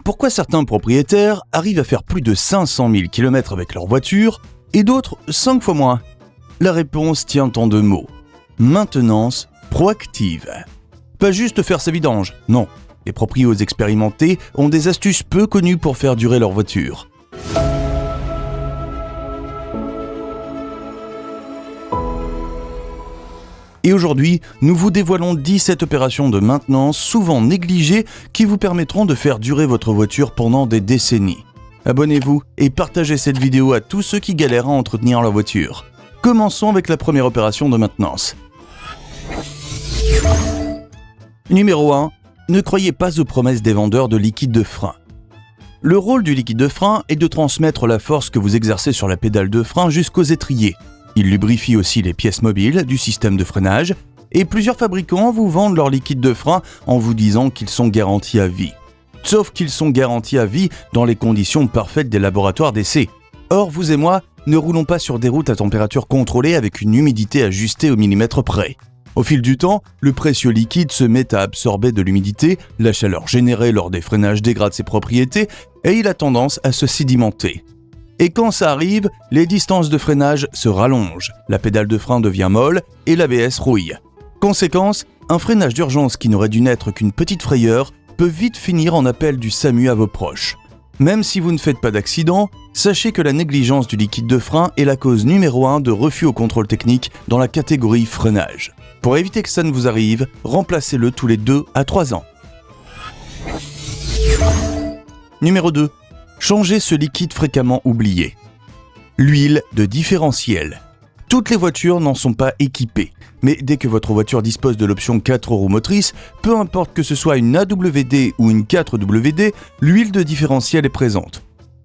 Pourquoi certains propriétaires arrivent à faire plus de 500 000 km avec leur voiture et d'autres 5 fois moins? La réponse tient en 2 mots. Maintenance proactive. Pas juste faire sa vidange, non. Les proprios expérimentés ont des astuces peu connues pour faire durer leur voiture. Et aujourd'hui, nous vous dévoilons 17 opérations de maintenance souvent négligées qui vous permettront de faire durer votre voiture pendant des décennies. Abonnez-vous et partagez cette vidéo à tous ceux qui galèrent à entretenir leur voiture. Commençons avec la première opération de maintenance. Numéro 1. Ne croyez pas aux promesses des vendeurs de liquide de frein. Le rôle du liquide de frein est de transmettre la force que vous exercez sur la pédale de frein jusqu'aux étriers. Il lubrifie aussi les pièces mobiles du système de freinage et plusieurs fabricants vous vendent leur liquide de frein en vous disant qu'ils sont garantis à vie. Sauf qu'ils sont garantis à vie dans les conditions parfaites des laboratoires d'essai. Or, vous et moi ne roulons pas sur des routes à température contrôlée avec une humidité ajustée au millimètre près. Au fil du temps, le précieux liquide se met à absorber de l'humidité, la chaleur générée lors des freinages dégrade ses propriétés et il a tendance à se sédimenter. Et quand ça arrive, les distances de freinage se rallongent, la pédale de frein devient molle et l'ABS rouille. Conséquence, un freinage d'urgence qui n'aurait dû n'être qu'une petite frayeur peut vite finir en appel du SAMU à vos proches. Même si vous ne faites pas d'accident, sachez que la négligence du liquide de frein est la cause numéro 1 de refus au contrôle technique dans la catégorie freinage. Pour éviter que ça ne vous arrive, remplacez-le tous les 2 à 3 ans. Numéro 2. Changez ce liquide fréquemment oublié. L'huile de différentiel. Toutes les voitures n'en sont pas équipées, mais dès que votre voiture dispose de l'option 4 roues motrices, peu importe que ce soit une AWD ou une 4WD, l'huile de différentiel est présente.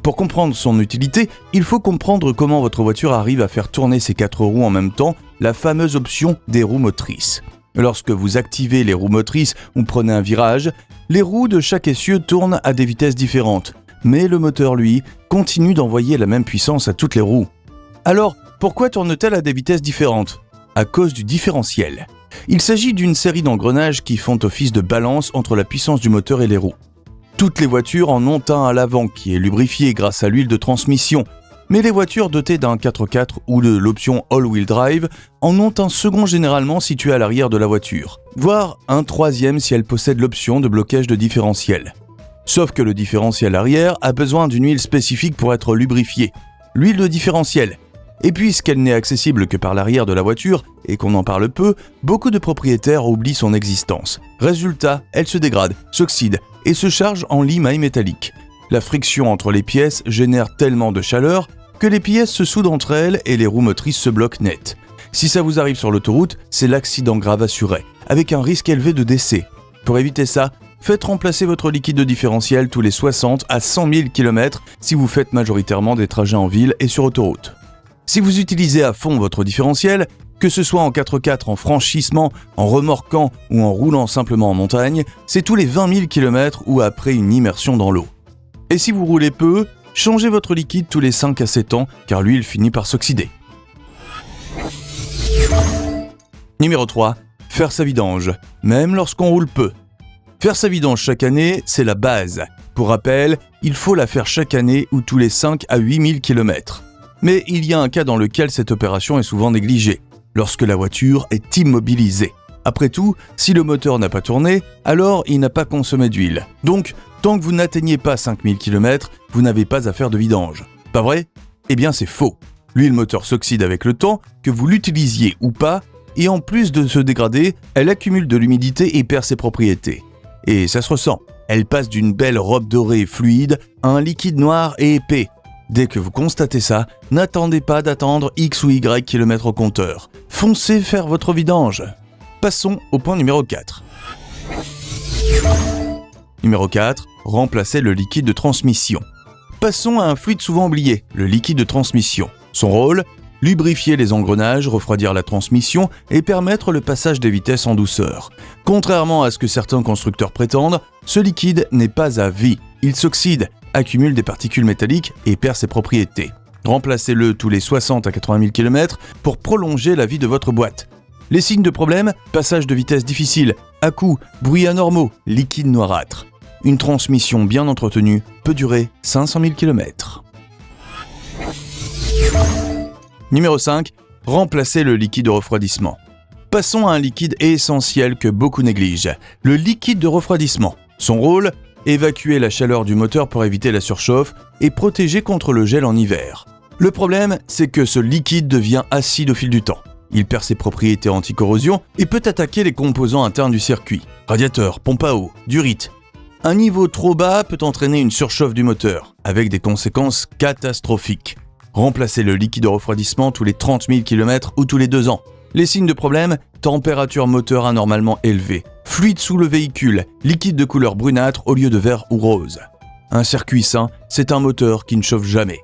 Pour comprendre son utilité, il faut comprendre comment votre voiture arrive à faire tourner ses 4 roues en même temps, la fameuse option des roues motrices. Lorsque vous activez les roues motrices ou prenez un virage, les roues de chaque essieu tournent à des vitesses différentes. Mais le moteur, lui, continue d'envoyer la même puissance à toutes les roues. Alors, pourquoi tourne-t-elle à des vitesses différentes? À cause du différentiel. Il s'agit d'une série d'engrenages qui font office de balance entre la puissance du moteur et les roues. Toutes les voitures en ont un à l'avant qui est lubrifié grâce à l'huile de transmission, mais les voitures dotées d'un 4x4 ou de l'option All-Wheel Drive en ont un second généralement situé à l'arrière de la voiture, voire un troisième si elle possède l'option de blocage de différentiel. Sauf que le différentiel arrière a besoin d'une huile spécifique pour être lubrifiée, l'huile de différentiel. Et puisqu'elle n'est accessible que par l'arrière de la voiture et qu'on en parle peu, beaucoup de propriétaires oublient son existence. Résultat, elle se dégrade, s'oxyde et se charge en limaille métallique. La friction entre les pièces génère tellement de chaleur que les pièces se soudent entre elles et les roues motrices se bloquent net. Si ça vous arrive sur l'autoroute, c'est l'accident grave assuré, avec un risque élevé de décès. Pour éviter ça, faites remplacer votre liquide de différentiel tous les 60 à 100 000 km si vous faites majoritairement des trajets en ville et sur autoroute. Si vous utilisez à fond votre différentiel, que ce soit en 4x4, en franchissement, en remorquant ou en roulant simplement en montagne, c'est tous les 20 000 km ou après une immersion dans l'eau. Et si vous roulez peu, changez votre liquide tous les 5 à 7 ans car l'huile finit par s'oxyder. Numéro 3. Faire sa vidange, même lorsqu'on roule peu. Faire sa vidange chaque année, c'est la base. Pour rappel, il faut la faire chaque année ou tous les 5 à 8 000 km. Mais il y a un cas dans lequel cette opération est souvent négligée, lorsque la voiture est immobilisée. Après tout, si le moteur n'a pas tourné, alors il n'a pas consommé d'huile. Donc, tant que vous n'atteignez pas 5000 km, vous n'avez pas à faire de vidange. Pas vrai? Eh bien c'est faux. L'huile moteur s'oxyde avec le temps, que vous l'utilisiez ou pas, et en plus de se dégrader, elle accumule de l'humidité et perd ses propriétés. Et ça se ressent. Elle passe d'une belle robe dorée et fluide à un liquide noir et épais. Dès que vous constatez ça, n'attendez pas d'attendre X ou Y kilomètres au compteur. Foncez faire votre vidange. Passons au point numéro 4. Numéro 4. Remplacez le liquide de transmission. Passons à un fluide souvent oublié, le liquide de transmission. Son rôle, lubrifier les engrenages, refroidir la transmission et permettre le passage des vitesses en douceur. Contrairement à ce que certains constructeurs prétendent, ce liquide n'est pas à vie. Il s'oxyde, accumule des particules métalliques et perd ses propriétés. Remplacez-le tous les 60 à 80 000 km pour prolonger la vie de votre boîte. Les signes de problème, passage de vitesse difficile, à-coups, bruits anormaux, liquide noirâtre. Une transmission bien entretenue peut durer 500 000 km. Numéro 5. Remplacez le liquide de refroidissement. Passons à un liquide essentiel que beaucoup négligent, le liquide de refroidissement. Son rôle, évacuer la chaleur du moteur pour éviter la surchauffe et protéger contre le gel en hiver. Le problème, c'est que ce liquide devient acide au fil du temps. Il perd ses propriétés anti-corrosion et peut attaquer les composants internes du circuit. Radiateur, pompe à eau, durite. Un niveau trop bas peut entraîner une surchauffe du moteur, avec des conséquences catastrophiques. Remplacez le liquide de refroidissement tous les 30 000 km ou tous les 2 ans. Les signes de problème, température moteur anormalement élevée, fluide sous le véhicule, liquide de couleur brunâtre au lieu de vert ou rose. Un circuit sain, c'est un moteur qui ne chauffe jamais.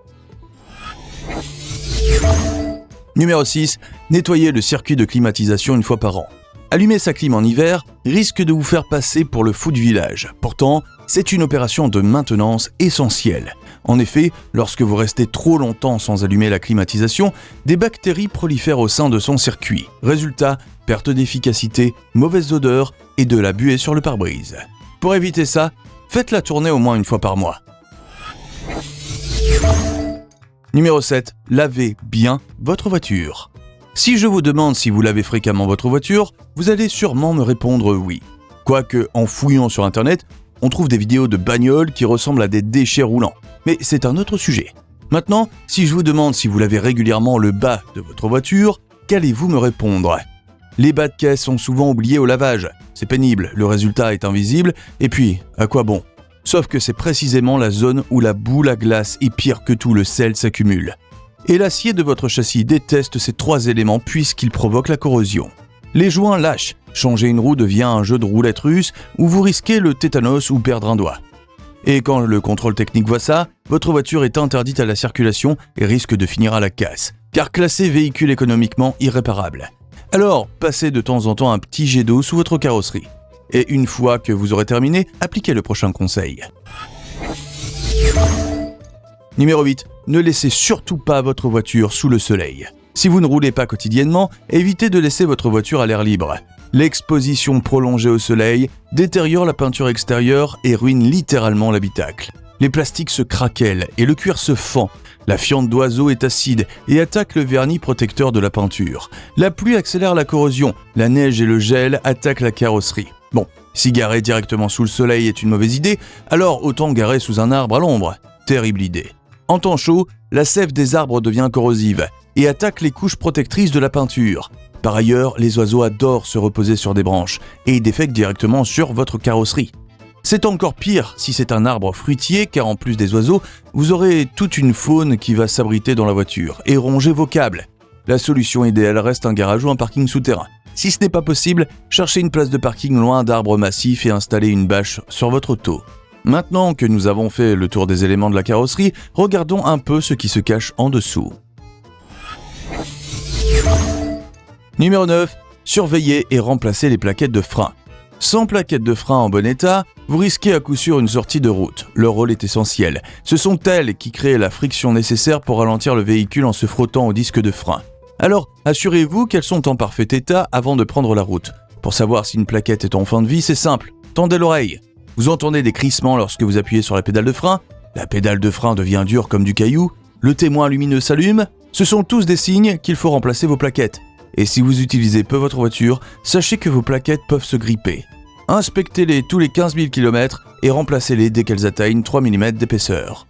Numéro 6. Nettoyez le circuit de climatisation une fois par an. Allumer sa clim en hiver risque de vous faire passer pour le fou du village. Pourtant, c'est une opération de maintenance essentielle. En effet, lorsque vous restez trop longtemps sans allumer la climatisation, des bactéries prolifèrent au sein de son circuit. Résultat, perte d'efficacité, mauvaise odeur et de la buée sur le pare-brise. Pour éviter ça, faites-la tourner au moins une fois par mois. Numéro 7. Lavez bien votre voiture. Si je vous demande si vous lavez fréquemment votre voiture, vous allez sûrement me répondre oui. Quoique, en fouillant sur internet, on trouve des vidéos de bagnoles qui ressemblent à des déchets roulants. Mais c'est un autre sujet. Maintenant, si je vous demande si vous lavez régulièrement le bas de votre voiture, qu'allez-vous me répondre ? Les bas de caisse sont souvent oubliés au lavage. C'est pénible, le résultat est invisible, et puis, à quoi bon ? Sauf que c'est précisément la zone où la boue, la glace et pire que tout, le sel s'accumule. Et l'acier de votre châssis déteste ces 3 éléments puisqu'ils provoquent la corrosion. Les joints lâchent, changer une roue devient un jeu de roulette russe où vous risquez le tétanos ou perdre un doigt. Et quand le contrôle technique voit ça, votre voiture est interdite à la circulation et risque de finir à la casse, car classée véhicule économiquement irréparable. Alors, passez de temps en temps un petit jet d'eau sous votre carrosserie. Et une fois que vous aurez terminé, appliquez le prochain conseil. Numéro 8. Ne laissez surtout pas votre voiture sous le soleil. Si vous ne roulez pas quotidiennement, évitez de laisser votre voiture à l'air libre. L'exposition prolongée au soleil détériore la peinture extérieure et ruine littéralement l'habitacle. Les plastiques se craquellent et le cuir se fend. La fiente d'oiseau est acide et attaque le vernis protecteur de la peinture. La pluie accélère la corrosion, la neige et le gel attaquent la carrosserie. Bon, si garer directement sous le soleil est une mauvaise idée, alors autant garer sous un arbre à l'ombre. Terrible idée. En temps chaud, la sève des arbres devient corrosive et attaque les couches protectrices de la peinture. Par ailleurs, les oiseaux adorent se reposer sur des branches et y défèquent directement sur votre carrosserie. C'est encore pire si c'est un arbre fruitier, car en plus des oiseaux, vous aurez toute une faune qui va s'abriter dans la voiture et ronger vos câbles. La solution idéale reste un garage ou un parking souterrain. Si ce n'est pas possible, cherchez une place de parking loin d'arbres massifs et installez une bâche sur votre auto. Maintenant que nous avons fait le tour des éléments de la carrosserie, regardons un peu ce qui se cache en dessous. Numéro 9. Surveillez et remplacez les plaquettes de frein. Sans plaquettes de frein en bon état, vous risquez à coup sûr une sortie de route. Leur rôle est essentiel. Ce sont elles qui créent la friction nécessaire pour ralentir le véhicule en se frottant au disque de frein. Alors, assurez-vous qu'elles sont en parfait état avant de prendre la route. Pour savoir si une plaquette est en fin de vie, c'est simple. Tendez l'oreille. Vous entendez des crissements lorsque vous appuyez sur la pédale de frein. La pédale de frein devient dure comme du caillou. Le témoin lumineux s'allume. Ce sont tous des signes qu'il faut remplacer vos plaquettes. Et si vous utilisez peu votre voiture, sachez que vos plaquettes peuvent se gripper. Inspectez-les tous les 15 000 km et remplacez-les dès qu'elles atteignent 3 mm d'épaisseur.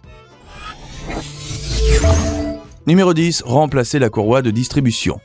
Numéro 10. Remplacez la courroie de distribution.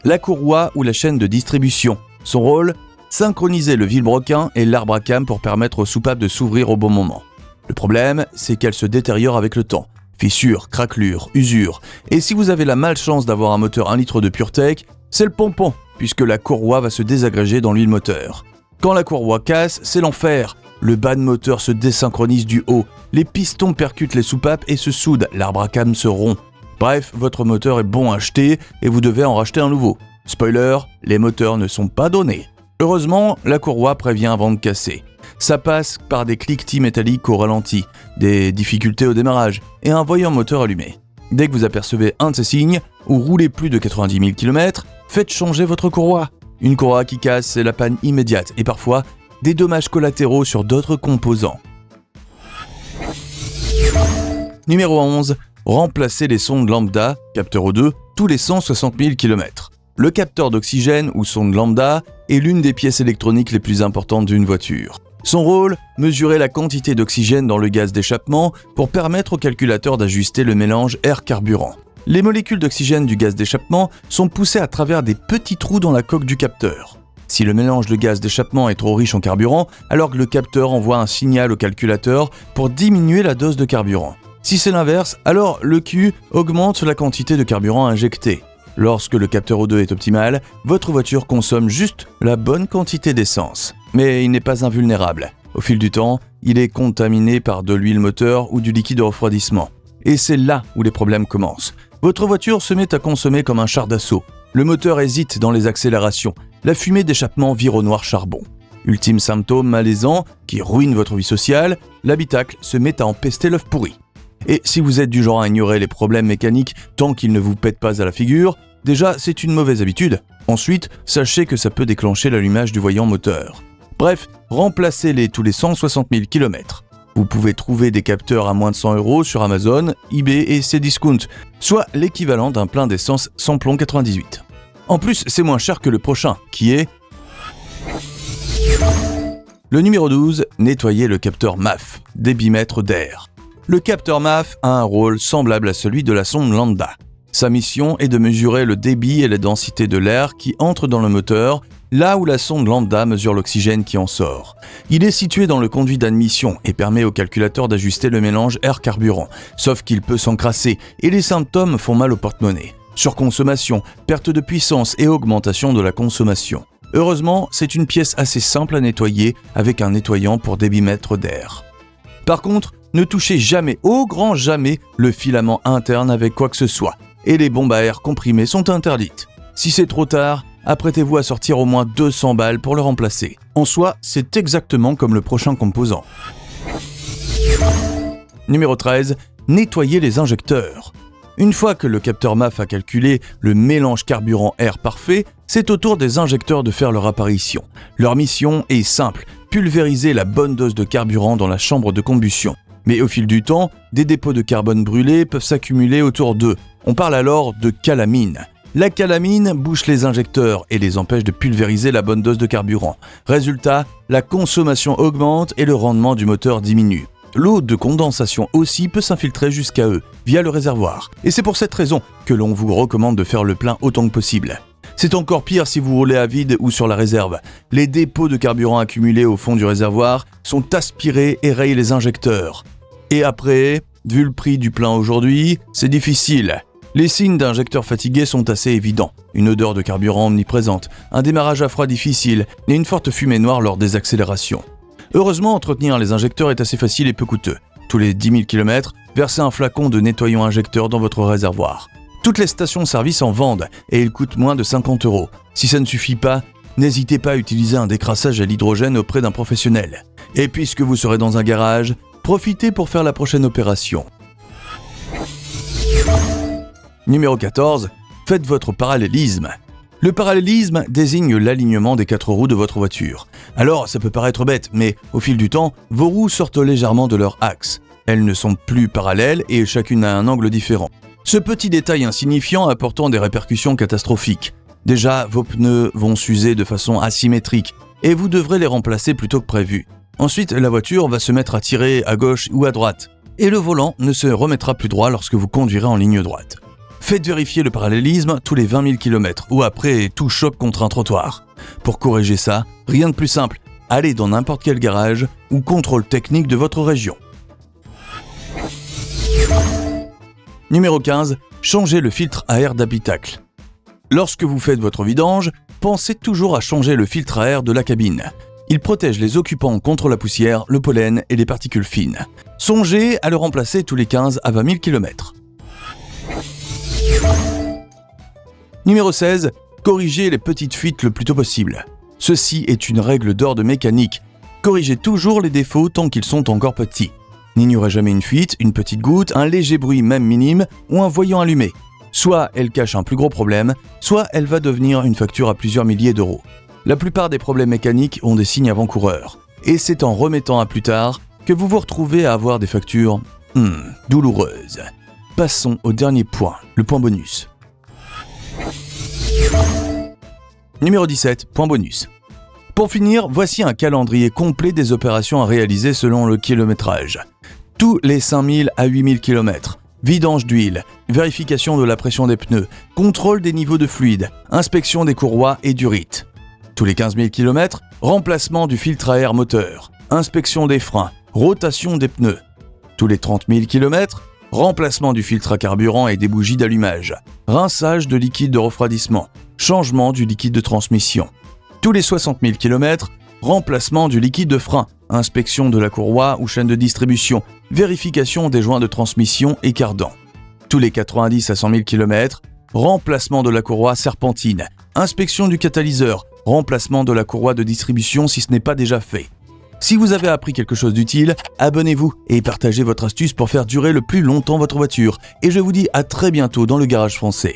La courroie ou la chaîne de distribution. Son rôle, synchroniser le vilebrequin et l'arbre à cames pour permettre aux soupapes de s'ouvrir au bon moment. Le problème, c'est qu'elle se détériore avec le temps. Fissures, craquelures, usures. Et si vous avez la malchance d'avoir un moteur 1 litre de PureTech, c'est le pompon, puisque la courroie va se désagréger dans l'huile moteur. Quand la courroie casse, c'est l'enfer. Le bas de moteur se désynchronise du haut, les pistons percutent les soupapes et se soudent, l'arbre à cames se rompt. Bref, votre moteur est bon à acheter et vous devez en racheter un nouveau. Spoiler, les moteurs ne sont pas donnés. Heureusement, la courroie prévient avant de casser. Ça passe par des cliquetis métalliques au ralenti, des difficultés au démarrage et un voyant moteur allumé. Dès que vous apercevez un de ces signes, ou roulez plus de 90 000 km, faites changer votre courroie. Une courroie qui casse, c'est la panne immédiate et parfois des dommages collatéraux sur d'autres composants. Numéro 11. Remplacez les sondes lambda, capteur O2, tous les 160 000 km. Le capteur d'oxygène ou sonde lambda est l'une des pièces électroniques les plus importantes d'une voiture. Son rôle, mesurer la quantité d'oxygène dans le gaz d'échappement pour permettre au calculateur d'ajuster le mélange air-carburant. Les molécules d'oxygène du gaz d'échappement sont poussées à travers des petits trous dans la coque du capteur. Si le mélange de gaz d'échappement est trop riche en carburant, alors que le capteur envoie un signal au calculateur pour diminuer la dose de carburant. Si c'est l'inverse, alors le Q augmente la quantité de carburant injecté. Lorsque le capteur O2 est optimal, votre voiture consomme juste la bonne quantité d'essence. Mais il n'est pas invulnérable. Au fil du temps, il est contaminé par de l'huile moteur ou du liquide de refroidissement. Et c'est là où les problèmes commencent. Votre voiture se met à consommer comme un char d'assaut. Le moteur hésite dans les accélérations. La fumée d'échappement vire au noir charbon. Ultime symptôme malaisant qui ruine votre vie sociale, l'habitacle se met à empester l'œuf pourri. Et si vous êtes du genre à ignorer les problèmes mécaniques tant qu'ils ne vous pètent pas à la figure, déjà c'est une mauvaise habitude. Ensuite, sachez que ça peut déclencher l'allumage du voyant moteur. Bref, remplacez-les tous les 160 000 km. Vous pouvez trouver des capteurs à moins de 100 € sur Amazon, eBay et Cdiscount, soit l'équivalent d'un plein d'essence samplon 98. En plus, c'est moins cher que le prochain, qui est... Le numéro 12, nettoyer le capteur MAF, débitmètre d'air. Le capteur MAF a un rôle semblable à celui de la sonde lambda. Sa mission est de mesurer le débit et la densité de l'air qui entre dans le moteur, là où la sonde lambda mesure l'oxygène qui en sort. Il est situé dans le conduit d'admission et permet au calculateur d'ajuster le mélange air-carburant, sauf qu'il peut s'encrasser et les symptômes font mal au porte-monnaie. Surconsommation, perte de puissance et augmentation de la consommation. Heureusement, c'est une pièce assez simple à nettoyer avec un nettoyant pour débitmètre d'air. Par contre, ne touchez jamais, au grand jamais, le filament interne avec quoi que ce soit. Et les bombes à air comprimées sont interdites. Si c'est trop tard, apprêtez-vous à sortir au moins 200 balles pour le remplacer. En soi, c'est exactement comme le prochain composant. Numéro 13. Nettoyer les injecteurs. Une fois que le capteur MAF a calculé le mélange carburant-air parfait, c'est au tour des injecteurs de faire leur apparition. Leur mission est simple, pulvériser la bonne dose de carburant dans la chambre de combustion. Mais au fil du temps, des dépôts de carbone brûlé peuvent s'accumuler autour d'eux. On parle alors de calamine. La calamine bouche les injecteurs et les empêche de pulvériser la bonne dose de carburant. Résultat, la consommation augmente et le rendement du moteur diminue. L'eau de condensation aussi peut s'infiltrer jusqu'à eux, via le réservoir. Et c'est pour cette raison que l'on vous recommande de faire le plein autant que possible. C'est encore pire si vous roulez à vide ou sur la réserve. Les dépôts de carburant accumulés au fond du réservoir sont aspirés et rayent les injecteurs. Et après, vu le prix du plein aujourd'hui, c'est difficile. Les signes d'injecteurs fatigués sont assez évidents. Une odeur de carburant omniprésente, un démarrage à froid difficile et une forte fumée noire lors des accélérations. Heureusement, entretenir les injecteurs est assez facile et peu coûteux. Tous les 10 000 km, versez un flacon de nettoyant injecteur dans votre réservoir. Toutes les stations-service en vendent et ils coûtent moins de 50 €. Si ça ne suffit pas, n'hésitez pas à utiliser un décrassage à l'hydrogène auprès d'un professionnel. Et puisque vous serez dans un garage, profitez pour faire la prochaine opération. Numéro 14. Faites votre parallélisme. Le parallélisme désigne l'alignement des 4 roues de votre voiture. Alors, ça peut paraître bête, mais au fil du temps, vos roues sortent légèrement de leur axe. Elles ne sont plus parallèles et chacune a un angle différent. Ce petit détail insignifiant a pourtant des répercussions catastrophiques. Déjà, vos pneus vont s'user de façon asymétrique et vous devrez les remplacer plus tôt que prévu. Ensuite, la voiture va se mettre à tirer à gauche ou à droite et le volant ne se remettra plus droit lorsque vous conduirez en ligne droite. Faites vérifier le parallélisme tous les 20 000 km ou après tout choc contre un trottoir. Pour corriger ça, rien de plus simple, allez dans n'importe quel garage ou contrôle technique de votre région. Numéro 15. Changez le filtre à air d'habitacle. Lorsque vous faites votre vidange, pensez toujours à changer le filtre à air de la cabine. Il protège les occupants contre la poussière, le pollen et les particules fines. Songez à le remplacer tous les 15 à 20 000 km. Numéro 16. Corrigez les petites fuites le plus tôt possible. Ceci est une règle d'or de mécanique. Corrigez toujours les défauts tant qu'ils sont encore petits. N'ignorez jamais une fuite, une petite goutte, un léger bruit même minime ou un voyant allumé. Soit elle cache un plus gros problème, soit elle va devenir une facture à plusieurs milliers d'euros. La plupart des problèmes mécaniques ont des signes avant-coureurs. Et c'est en remettant à plus tard que vous vous retrouvez à avoir des factures Douloureuse. Passons au dernier point, le point bonus. Numéro 17, point bonus. Pour finir, voici un calendrier complet des opérations à réaliser selon le kilométrage. Tous les 5000 à 8000 km, vidange d'huile, vérification de la pression des pneus, contrôle des niveaux de fluide, inspection des courroies et du rite. Tous les 15 000 km, remplacement du filtre à air moteur, inspection des freins, rotation des pneus. Tous les 30 000 km, remplacement du filtre à carburant et des bougies d'allumage, rinçage de liquide de refroidissement, changement du liquide de transmission. Tous les 60 000 km, remplacement du liquide de frein, inspection de la courroie ou chaîne de distribution, vérification des joints de transmission et cardan. Tous les 90 à 100 000 km, remplacement de la courroie serpentine, inspection du catalyseur, remplacement de la courroie de distribution si ce n'est pas déjà fait. Si vous avez appris quelque chose d'utile, abonnez-vous et partagez votre astuce pour faire durer le plus longtemps votre voiture. Et je vous dis à très bientôt dans le Garage Français.